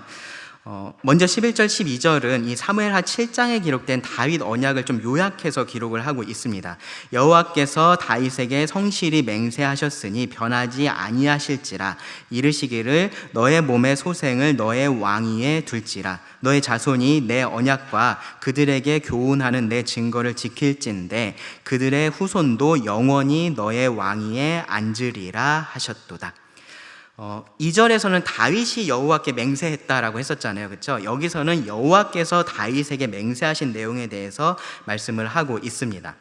먼저 11절 12절은 이 사무엘하 7장에 기록된 다윗 언약을 좀 요약해서 기록을 하고 있습니다. 여호와께서 다윗에게 성실히 맹세하셨으니 변하지 아니하실지라. 이르시기를 너의 몸의 소생을 너의 왕위에 둘지라. 너의 자손이 내 언약과 그들에게 교훈하는 내 증거를 지킬진대 그들의 후손도 영원히 너의 왕위에 앉으리라 하셨도다. 2절에서는 다윗이 여호와께 맹세했다라고 했었잖아요. 그렇죠? 여기서는 여호와께서 다윗에게 맹세하신 내용에 대해서 말씀을 하고 있습니다.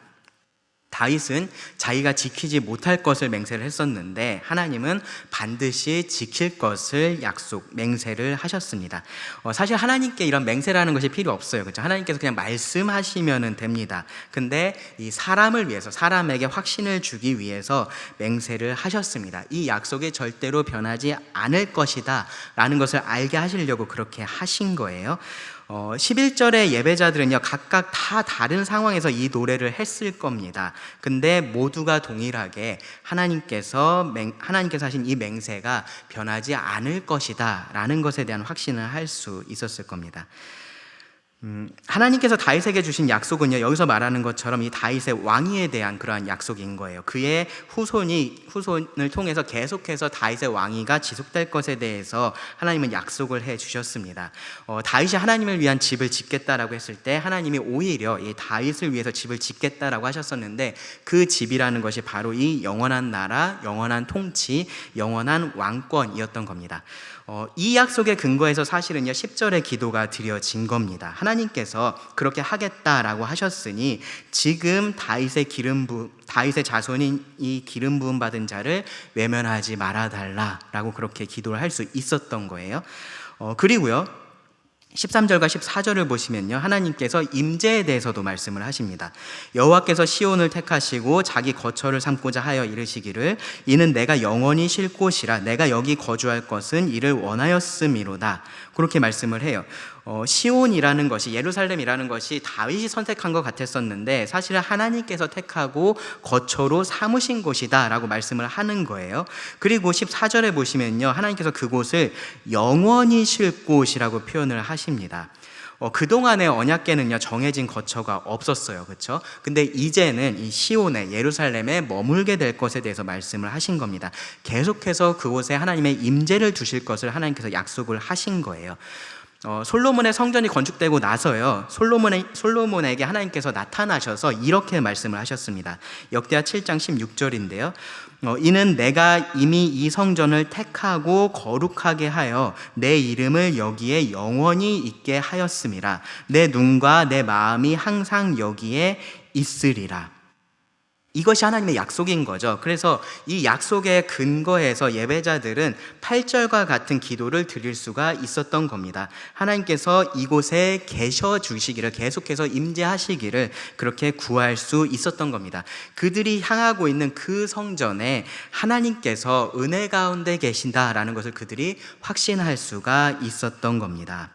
다윗은 자기가 지키지 못할 것을 맹세를 했었는데 하나님은 반드시 지킬 것을 맹세를 하셨습니다. 사실 하나님께 이런 맹세라는 것이 필요 없어요. 그렇죠? 하나님께서 그냥 말씀하시면 됩니다. 근데 이 사람을 위해서, 사람에게 확신을 주기 위해서 맹세를 하셨습니다. 이 약속이 절대로 변하지 않을 것이다 라는 것을 알게 하시려고 그렇게 하신 거예요. 11절의 예배자들은요, 각각 다 다른 상황에서 이 노래를 했을 겁니다. 근데 모두가 동일하게 하나님께서 하신 이 맹세가 변하지 않을 것이다 라는 것에 대한 확신을 할 수 있었을 겁니다. 하나님께서 다윗에게 주신 약속은요, 여기서 말하는 것처럼 이 다윗의 왕위에 대한 그러한 약속인 거예요. 그의 후손을 통해서 계속해서 다윗의 왕위가 지속될 것에 대해서 하나님은 약속을 해 주셨습니다. 다윗이 하나님을 위한 집을 짓겠다라고 했을 때 하나님이 오히려 이 다윗을 위해서 집을 짓겠다라고 하셨었는데 그 집이라는 것이 바로 이 영원한 나라, 영원한 통치, 영원한 왕권이었던 겁니다. 이 약속의 근거에서 사실은요 10절의 기도가 드려진 겁니다. 하나님께서 그렇게 하겠다라고 하셨으니 지금 다윗의 자손인 이 기름 부음 받은 자를 외면하지 말아달라라고 그렇게 기도를 할 수 있었던 거예요. 그리고요 13절과 14절을 보시면요 하나님께서 임재에 대해서도 말씀을 하십니다. 여호와께서 시온을 택하시고 자기 거처를 삼고자 하여 이르시기를 이는 내가 영원히 쉴 곳이라 내가 여기 거주할 것은 이를 원하였음이로다. 그렇게 말씀을 해요. 시온이라는 것이, 예루살렘이라는 것이 다윗이 선택한 것 같았었는데 사실은 하나님께서 택하고 거처로 삼으신 곳이다 라고 말씀을 하는 거예요. 그리고 14절에 보시면요 하나님께서 그곳을 영원히 쉴 곳이라고 표현을 하십니다. 그동안의 언약궤는요 정해진 거처가 없었어요. 그렇죠? 근데 이제는 이 시온에, 예루살렘에 머물게 될 것에 대해서 말씀을 하신 겁니다. 계속해서 그곳에 하나님의 임재를 두실 것을 하나님께서 약속을 하신 거예요. 솔로몬의 성전이 건축되고 나서요 솔로몬에게 하나님께서 나타나셔서 이렇게 말씀을 하셨습니다. 역대하 7장 16절인데요 이는 내가 이미 이 성전을 택하고 거룩하게 하여 내 이름을 여기에 영원히 있게 하였음이라. 내 눈과 내 마음이 항상 여기에 있으리라. 이것이 하나님의 약속인 거죠. 그래서 이 약속의 근거에서 예배자들은 8절과 같은 기도를 드릴 수가 있었던 겁니다. 하나님께서 이곳에 계셔 주시기를, 계속해서 임재하시기를 그렇게 구할 수 있었던 겁니다. 그들이 향하고 있는 그 성전에 하나님께서 은혜 가운데 계신다라는 것을 그들이 확신할 수가 있었던 겁니다.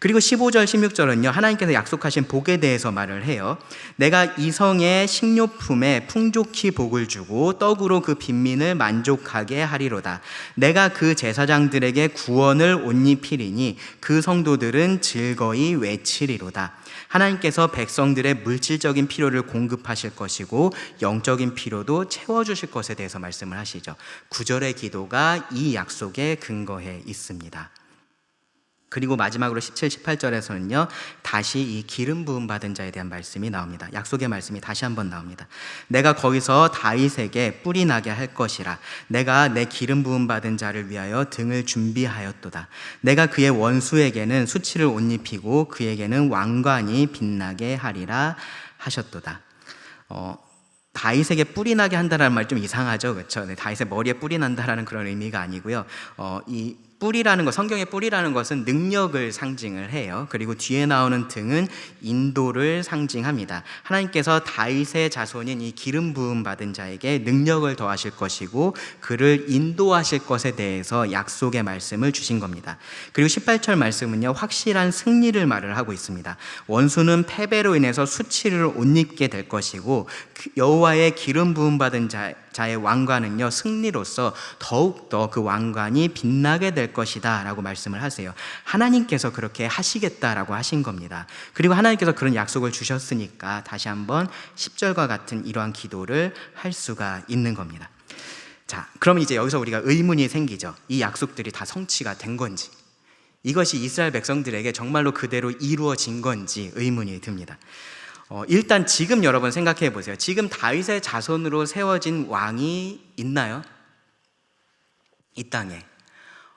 그리고 15절 16절은요 하나님께서 약속하신 복에 대해서 말을 해요. 내가 이성의 식료품에 풍족히 복을 주고 떡으로 그 빈민을 만족하게 하리로다. 내가 그 제사장들에게 구원을 옷 입히리니 그 성도들은 즐거이 외치리로다. 하나님께서 백성들의 물질적인 필요를 공급하실 것이고 영적인 필요도 채워주실 것에 대해서 말씀을 하시죠. 9절의 기도가 이 약속에 근거해 있습니다. 그리고 마지막으로 17, 18절에서는요 다시 이 기름 부음 받은 자에 대한 말씀이 나옵니다. 약속의 말씀이 다시 한번 나옵니다. 내가 거기서 다윗에게 뿔이 나게 할 것이라. 내가 내 기름 부음 받은 자를 위하여 등을 준비하였도다. 내가 그의 원수에게는 수치를 옷 입히고 그에게는 왕관이 빛나게 하리라 하셨도다. 다윗에게 뿔이 나게 한다는 말 좀 이상하죠, 그렇죠? 네, 다윗의 머리에 뿔이 난다라는 그런 의미가 아니고요. 이 뿔이라는 것, 성경의 뿔이라는 것은 능력을 상징을 해요. 그리고 뒤에 나오는 등은 인도를 상징합니다. 하나님께서 다윗의 자손인 이 기름 부음 받은 자에게 능력을 더하실 것이고 그를 인도하실 것에 대해서 약속의 말씀을 주신 겁니다. 그리고 18절 말씀은요 확실한 승리를 말을 하고 있습니다. 원수는 패배로 인해서 수치를 옷 입게 될 것이고 여호와의 기름 부음 받은 자의 왕관은요 승리로서 더욱더 그 왕관이 빛나게 될 것이다 라고 말씀을 하세요. 하나님께서 그렇게 하시겠다라고 하신 겁니다. 그리고 하나님께서 그런 약속을 주셨으니까 다시 한번 10절과 같은 이러한 기도를 할 수가 있는 겁니다. 자, 그럼 이제 여기서 우리가 의문이 생기죠. 이 약속들이 다 성취가 된 건지, 이것이 이스라엘 백성들에게 정말로 그대로 이루어진 건지 의문이 듭니다. 일단 지금 여러분 생각해 보세요. 지금 다윗의 자손으로 세워진 왕이 있나요? 이 땅에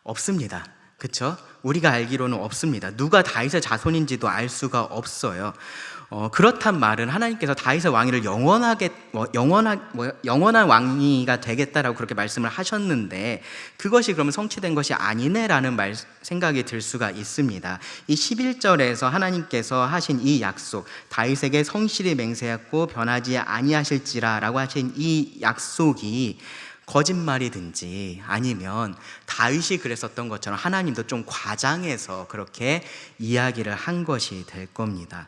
없습니다. 그렇죠? 우리가 알기로는 없습니다. 누가 다윗의 자손인지도 알 수가 없어요. 그렇단 말은 하나님께서 다윗의 왕위를 영원한 왕위가 되겠다라고 그렇게 말씀을 하셨는데 그것이 그러면 성취된 것이 아니네라는 생각이 들 수가 있습니다. 이 11절에서 하나님께서 하신 이 약속, 다윗에게 성실히 맹세하고 변하지 아니하실지라라고 하신 이 약속이 거짓말이든지 아니면 다윗이 그랬었던 것처럼 하나님도 좀 과장해서 그렇게 이야기를 한 것이 될 겁니다.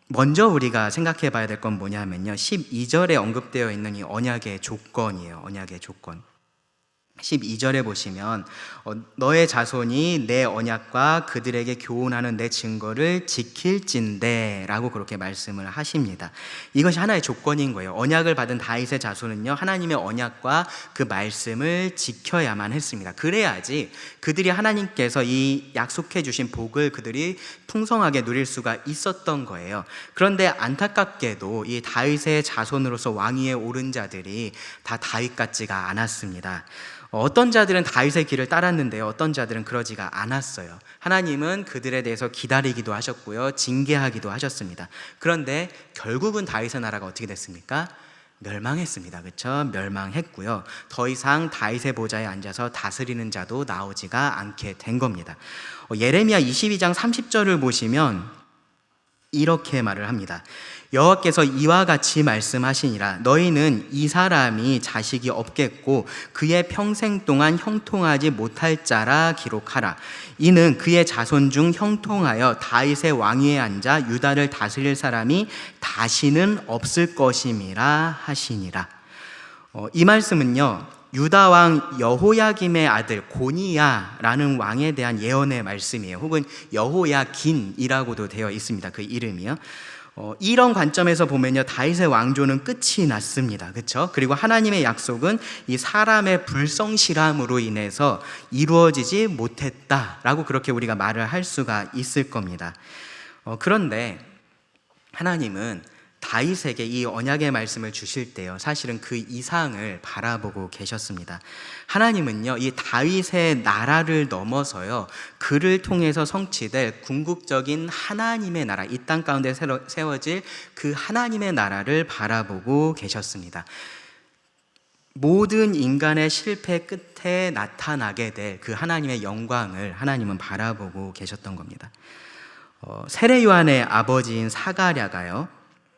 먼저 우리가 생각해 봐야 될 건 뭐냐면요 12절에 언급되어 있는 이 언약의 조건이에요. 언약의 조건. 12절에 보시면 너의 자손이 내 언약과 그들에게 교훈하는 내 증거를 지킬진대 라고 그렇게 말씀을 하십니다. 이것이 하나의 조건인 거예요. 언약을 받은 다윗의 자손은요 하나님의 언약과 그 말씀을 지켜야만 했습니다. 그래야지 그들이 하나님께서 이 약속해 주신 복을 그들이 풍성하게 누릴 수가 있었던 거예요. 그런데 안타깝게도 이 다윗의 자손으로서 왕위에 오른 자들이 다 다윗 같지가 않았습니다. 어떤 자들은 다윗의 길을 따랐는데요 어떤 자들은 그러지가 않았어요. 하나님은 그들에 대해서 기다리기도 하셨고요 징계하기도 하셨습니다. 그런데 결국은 다윗의 나라가 어떻게 됐습니까? 멸망했습니다. 그렇죠? 멸망했고요 더 이상 다윗의 보좌에 앉아서 다스리는 자도 나오지가 않게 된 겁니다. 예레미야 22장 30절을 보시면 이렇게 말을 합니다. 여호와께서 이와 같이 말씀하시니라. 너희는 이 사람이 자식이 없겠고 그의 평생 동안 형통하지 못할 자라 기록하라. 이는 그의 자손 중 형통하여 다윗의 왕위에 앉아 유다를 다스릴 사람이 다시는 없을 것임이라 하시니라. 이 말씀은요 유다 왕 여호야김의 아들 고니야라는 왕에 대한 예언의 말씀이에요. 혹은 여호야긴이라고도 되어 있습니다. 그 이름이요. 이런 관점에서 보면요 다윗의 왕조는 끝이 났습니다. 그렇죠? 그리고 하나님의 약속은 이 사람의 불성실함으로 인해서 이루어지지 못했다라고 그렇게 우리가 말을 할 수가 있을 겁니다. 그런데 하나님은 다윗에게 이 언약의 말씀을 주실 때요 사실은 그 이상을 바라보고 계셨습니다. 하나님은요 이 다윗의 나라를 넘어서요 그를 통해서 성취될 궁극적인 하나님의 나라, 이 땅 가운데 세워질 그 하나님의 나라를 바라보고 계셨습니다. 모든 인간의 실패 끝에 나타나게 될 그 하나님의 영광을 하나님은 바라보고 계셨던 겁니다. 세례 요한의 아버지인 사가랴가요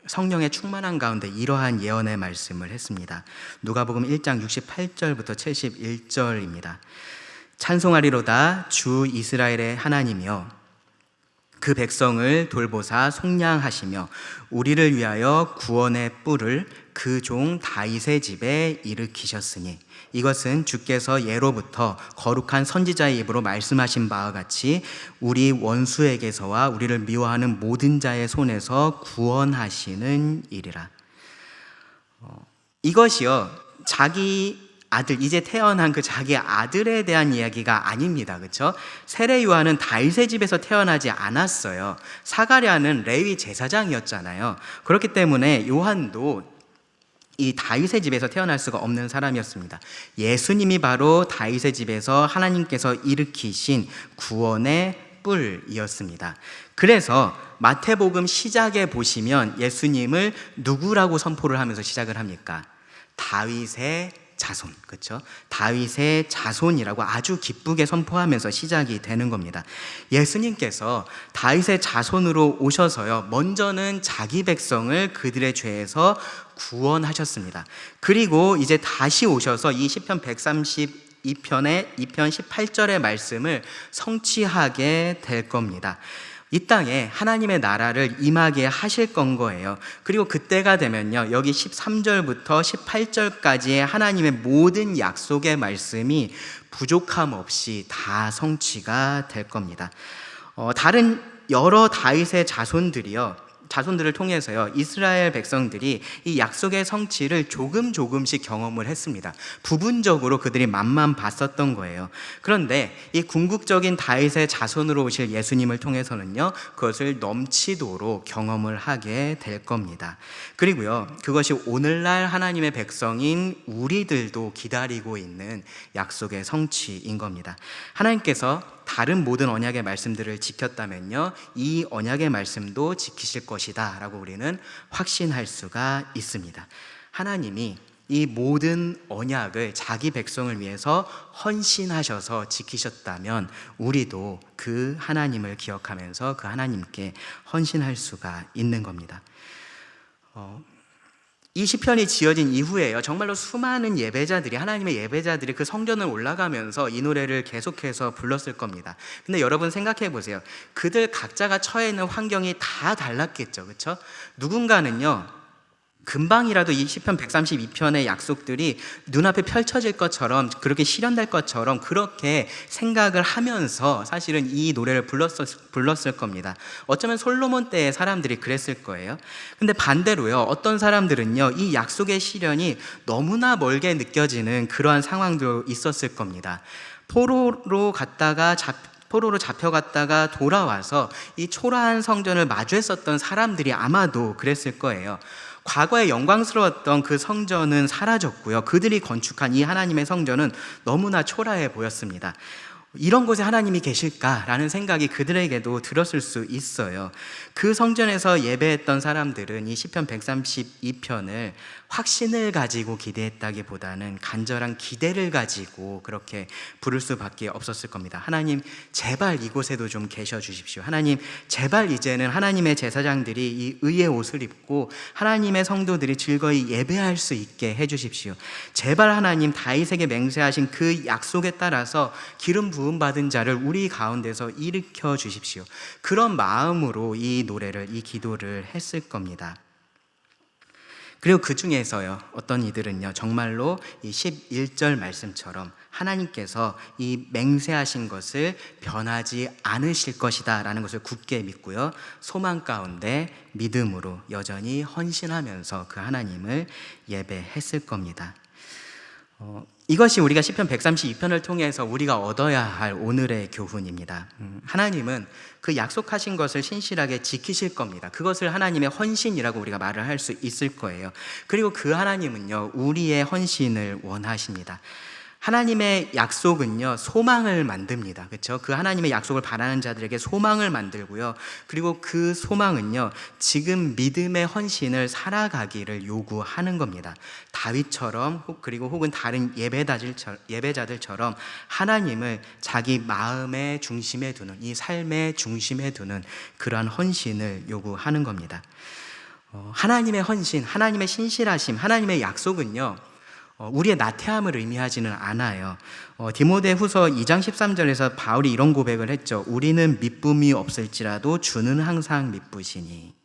성령의 충만한 가운데 이러한 예언의 말씀을 했습니다. 누가복음 1장 68절부터 71절입니다. 찬송하리로다 주 이스라엘의 하나님이여 그 백성을 돌보사 속량하시며 우리를 위하여 구원의 뿔을 그 종 다윗의 집에 일으키셨으니 이것은 주께서 예로부터 거룩한 선지자의 입으로 말씀하신 바와 같이 우리 원수에게서와 우리를 미워하는 모든 자의 손에서 구원하시는 일이라. 이것이요, 자기 아들, 이제 태어난 그 자기 아들에 대한 이야기가 아닙니다. 그렇죠? 세례 요한은 다윗의 집에서 태어나지 않았어요. 사가랴는 레위 제사장이었잖아요. 그렇기 때문에 요한도 이 다윗의 집에서 태어날 수가 없는 사람이었습니다. 예수님이 바로 다윗의 집에서 하나님께서 일으키신 구원의 뿔이었습니다. 그래서 마태복음 시작에 보시면 예수님을 누구라고 선포를 하면서 시작을 합니까? 다윗의 자손, 그렇죠? 다윗의 자손이라고 아주 기쁘게 선포하면서 시작이 되는 겁니다. 예수님께서 다윗의 자손으로 오셔서요, 먼저는 자기 백성을 그들의 죄에서 구원하셨습니다. 그리고 이제 다시 오셔서 이 시편 132편의 2편 18절의 말씀을 성취하게 될 겁니다. 이 땅에 하나님의 나라를 임하게 하실 건 거예요. 그리고 그때가 되면요, 여기 13절부터 18절까지의 하나님의 모든 약속의 말씀이 부족함 없이 다 성취가 될 겁니다. 다른 여러 다윗의 자손들을 통해서요, 이스라엘 백성들이 이 약속의 성취를 조금씩 경험을 했습니다. 부분적으로 그들이 맛만 봤었던 거예요. 그런데 이 궁극적인 다윗의 자손으로 오실 예수님을 통해서는요, 그것을 넘치도록 경험을 하게 될 겁니다. 그리고요, 그것이 오늘날 하나님의 백성인 우리들도 기다리고 있는 약속의 성취인 겁니다. 하나님께서 다른 모든 언약의 말씀들을 지켰다면요, 이 언약의 말씀도 지키실 것이다 라고 우리는 확신할 수가 있습니다. 하나님이 이 모든 언약을 자기 백성을 위해서 헌신하셔서 지키셨다면 우리도 그 하나님을 기억하면서 그 하나님께 헌신할 수가 있는 겁니다. 이 시편이 지어진 이후에요, 정말로 수많은 예배자들이, 하나님의 예배자들이 그 성전을 올라가면서 이 노래를 계속해서 불렀을 겁니다. 근데 여러분 생각해 보세요. 그들 각자가 처해 있는 환경이 다 달랐겠죠, 그렇죠? 누군가는요, 금방이라도 이 시편 132편의 약속들이 눈앞에 펼쳐질 것처럼, 그렇게 실현될 것처럼 그렇게 생각을 하면서 사실은 이 노래를 불렀을 겁니다. 어쩌면 솔로몬 때의 사람들이 그랬을 거예요. 근데 반대로요, 어떤 사람들은요, 이 약속의 실현이 너무나 멀게 느껴지는 그러한 상황도 있었을 겁니다. 포로로 잡혀갔다가 돌아와서 이 초라한 성전을 마주했었던 사람들이 아마도 그랬을 거예요. 과거에 영광스러웠던 그 성전은 사라졌고요, 그들이 건축한 이 하나님의 성전은 너무나 초라해 보였습니다. 이런 곳에 하나님이 계실까라는 생각이 그들에게도 들었을 수 있어요. 그 성전에서 예배했던 사람들은 이 시편 132편을 확신을 가지고 기대했다기보다는 간절한 기대를 가지고 그렇게 부를 수밖에 없었을 겁니다. 하나님, 제발 이곳에도 좀 계셔 주십시오. 하나님, 제발 이제는 하나님의 제사장들이 이 의의 옷을 입고 하나님의 성도들이 즐거이 예배할 수 있게 해 주십시오. 제발 하나님, 다윗에게 맹세하신 그 약속에 따라서 기름 부음 받은 자를 우리 가운데서 일으켜 주십시오. 그런 마음으로 이 노래를, 이 기도를 했을 겁니다. 그리고 그 중에서요, 어떤 이들은요, 정말로 이 11절 말씀처럼 하나님께서 이 맹세하신 것을 변하지 않으실 것이다 라는 것을 굳게 믿고요, 소망 가운데 믿음으로 여전히 헌신하면서 그 하나님을 예배했을 겁니다. 이것이 우리가 시편 132편을 통해서 우리가 얻어야 할 오늘의 교훈입니다. 하나님은 그 약속하신 것을 신실하게 지키실 겁니다. 그것을 하나님의 헌신이라고 우리가 말을 할 수 있을 거예요. 그리고 그 하나님은요, 우리의 헌신을 원하십니다. 하나님의 약속은요, 소망을 만듭니다. 그렇죠? 그 하나님의 약속을 바라는 자들에게 소망을 만들고요, 그리고 그 소망은요, 지금 믿음의 헌신을 살아가기를 요구하는 겁니다. 다윗처럼, 그리고 혹은 다른 예배자들처럼 하나님을 자기 마음의 중심에 두는, 이 삶의 중심에 두는 그러한 헌신을 요구하는 겁니다. 하나님의 헌신, 하나님의 신실하심, 하나님의 약속은요, 우리의 나태함을 의미하지는 않아요. 디모데후서 2장 13절에서 바울이 이런 고백을 했죠. 우리는 미쁨이 없을지라도 주는 항상 미쁘시니.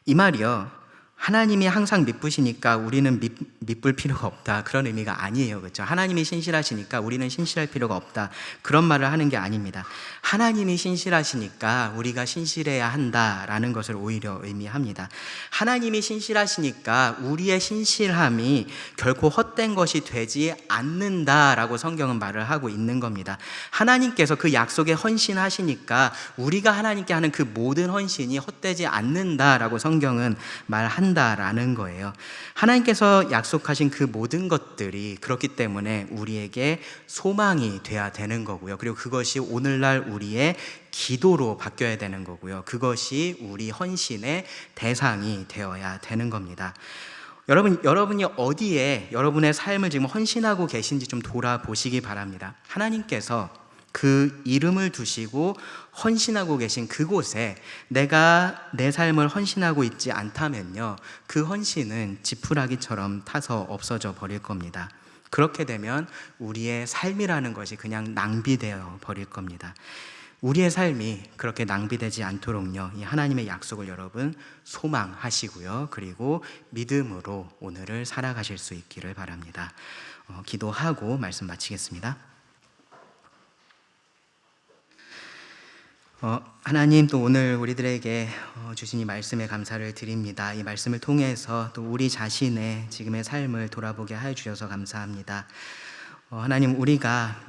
이 말이요, 하나님이 항상 미쁘시니까 우리는 미쁠 필요가 없다, 그런 의미가 아니에요. 그렇죠? 하나님이 신실하시니까 우리는 신실할 필요가 없다, 그런 말을 하는 게 아닙니다. 하나님이 신실하시니까 우리가 신실해야 한다라는 것을 오히려 의미합니다. 하나님이 신실하시니까 우리의 신실함이 결코 헛된 것이 되지 않는다라고 성경은 말을 하고 있는 겁니다. 하나님께서 그 약속에 헌신하시니까 우리가 하나님께 하는 그 모든 헌신이 헛되지 않는다라고 성경은 말한다라는 거예요. 하나님께서 약속하신 그 모든 것들이 그렇기 때문에 우리에게 소망이 돼야 되는 거고요. 그리고 그것이 오늘날 우리의 기도로 바뀌어야 되는 거고요. 그것이 우리 헌신의 대상이 되어야 되는 겁니다. 여러분이 어디에 여러분의 삶을 지금 헌신하고 계신지 좀 돌아보시기 바랍니다. 하나님께서 그 이름을 두시고 헌신하고 계신 그곳에 내가 내 삶을 헌신하고 있지 않다면요, 그 헌신은 지푸라기처럼 타서 없어져 버릴 겁니다. 그렇게 되면 우리의 삶이라는 것이 그냥 낭비되어 버릴 겁니다. 우리의 삶이 그렇게 낭비되지 않도록요, 이 하나님의 약속을 여러분 소망하시고요, 그리고 믿음으로 오늘을 살아가실 수 있기를 바랍니다. 기도하고 말씀 마치겠습니다. 하나님, 또 오늘 우리들에게 주신 이 말씀에 감사를 드립니다. 이 말씀을 통해서 또 우리 자신의 지금의 삶을 돌아보게 하여 주셔서 감사합니다. 하나님, 우리가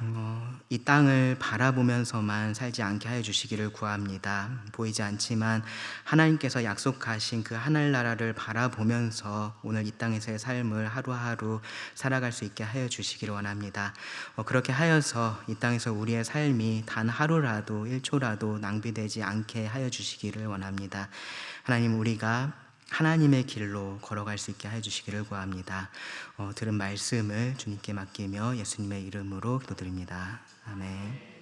이 땅을 바라보면서만 살지 않게 하여 주시기를 구합니다. 보이지 않지만 하나님께서 약속하신 그 하늘나라를 바라보면서 오늘 이 땅에서의 삶을 하루하루 살아갈 수 있게 하여 주시기를 원합니다. 그렇게 하여서 이 땅에서 우리의 삶이 단 하루라도 1초라도 낭비되지 않게 하여 주시기를 원합니다. 하나님, 우리가 하나님의 길로 걸어갈 수 있게 해주시기를 구합니다. 들은 말씀을 주님께 맡기며 예수님의 이름으로 기도드립니다. 아멘.